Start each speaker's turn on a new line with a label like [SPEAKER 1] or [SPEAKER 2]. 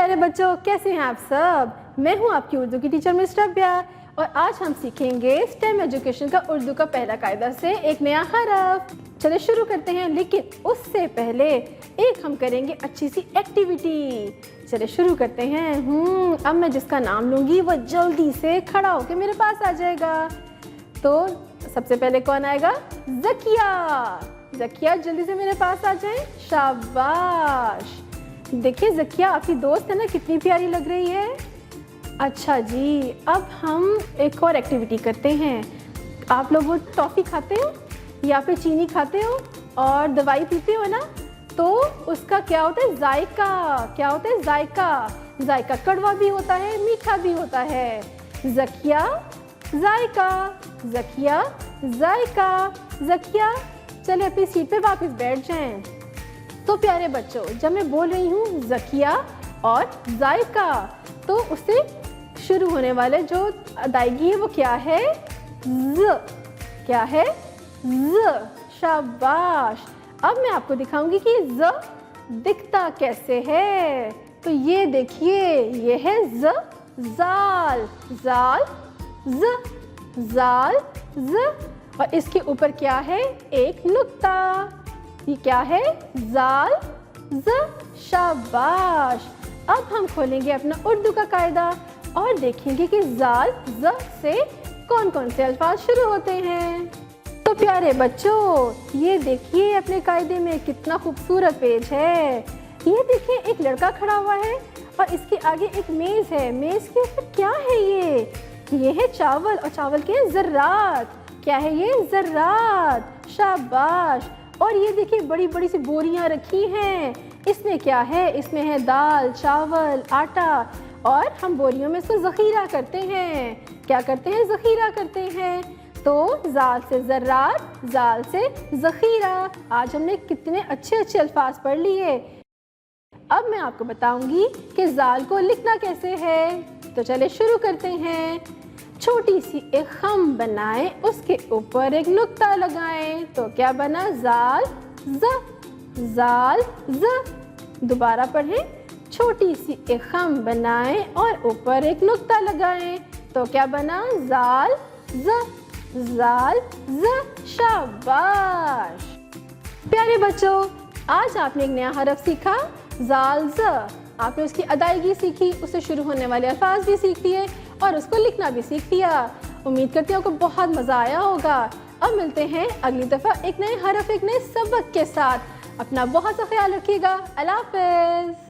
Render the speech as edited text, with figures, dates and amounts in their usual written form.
[SPEAKER 1] پیارے بچوں، کیسے ہیں آپ سب؟ میں ہوں آپ کی اردو کی ٹیچر مس ربیہ، اور آج ہم سیکھیں گے اسٹیم ایجوکیشن کا اردو کا پہلا قاعدہ سے ایک نیا حرف۔ چلے شروع کرتے ہیں، لیکن اس سے پہلے ایک ہم کریں گے اچھی سی ایکٹیویٹی۔ چلے شروع کرتے ہیں۔ اب میں جس کا نام لوں گی وہ جلدی سے کھڑا ہو کے میرے پاس آ جائے گا۔ تو سب سے پہلے کون آئے گا؟ زکیہ۔ زکیہ جلدی سے میرے پاس آ جائیں۔ شاباش۔ دیکھیں زکیہ آپ کی دوست ہے نا، کتنی پیاری لگ رہی ہے۔ اچھا جی، اب ہم ایک اور ایکٹیویٹی کرتے ہیں۔ آپ لوگ وہ ٹافی کھاتے ہو یا پھر چینی کھاتے ہو اور دوائی پیتے ہو نا، تو اس کا کیا ہوتا ہے؟ ذائقہ۔ کیا ہوتا ہے؟ ذائقہ۔ ذائقہ کڑوا بھی ہوتا ہے، میٹھا بھی ہوتا ہے۔ زکیہ ذائقہ، زکیہ ذائقہ، زکیہ چلے اپنی سیٹ پہ واپس بیٹھ جائیں۔ تو پیارے بچوں، جب میں بول رہی ہوں زکیہ اور ذائقہ، تو اس سے شروع ہونے والے جو ادائیگی ہے وہ کیا ہے؟ ز۔ کیا ہے؟ ز۔ شاباش۔ اب میں آپ کو دکھاؤں گی کہ ز دکھتا کیسے ہے۔ تو یہ دیکھیے، یہ ہے ز، زال۔ زال، ز، زال، ز، اور اس کے اوپر کیا ہے؟ ایک نقطہ۔ یہ کیا ہے؟ زال، ز۔ شاباش۔ اب ہم کھولیں گے اپنا اردو کا قاعدہ اور دیکھیں گے کہ زال، ز سے کون کون سے الفاظ شروع ہوتے ہیں۔ تو پیارے بچوں، یہ دیکھیے اپنے قاعدے میں کتنا خوبصورت پیج ہے۔ یہ دیکھیں ایک لڑکا کھڑا ہوا ہے اور اس کے آگے ایک میز ہے۔ میز کے اوپر کیا ہے؟ یہ ہے چاول، اور چاول کے ذرات۔ کیا ہے یہ؟ ذرات۔ شاباش۔ اور یہ دیکھیں بڑی بڑی سی بوریاں رکھی ہیں۔ اس میں کیا ہے؟ اس میں ہے دال، چاول، آٹا، اور ہم بوریوں میں اس کو ذخیرہ کرتے ہیں۔ کیا کرتے ہیں؟ ذخیرہ کرتے ہیں۔ تو زال سے ذرات، زال سے ذخیرہ۔ آج ہم نے کتنے اچھے اچھے الفاظ پڑھ لیے۔ اب میں آپ کو بتاؤں گی کہ زال کو لکھنا کیسے ہے۔ تو چلے شروع کرتے ہیں۔ چھوٹی سی ایک خم بنائیں، اس کے اوپر ایک نقطہ لگائیں، تو کیا بنا؟ زال، ز، زال، ز۔ دوبارہ پڑھیں۔ چھوٹی سی ایک خم بنائیں اور اوپر ایک نقطہ لگائیں، تو کیا بنا؟ زال، ز، زال، ز۔ شاباش۔ پیارے بچوں، آج آپ نے ایک نیا حرف سیکھا، زال، ز۔ آپ نے اس کی ادائیگی سیکھی، اس سے شروع ہونے والے الفاظ بھی سیکھ لیے اور اس کو لکھنا بھی سیکھ لیا۔ امید کرتی ہوں آپ کو بہت مزہ آیا ہوگا۔ اب ملتے ہیں اگلی دفعہ ایک نئے حرف، ایک نئے سبق کے ساتھ۔ اپنا بہت سا خیال رکھیے گا۔ اللہ حافظ۔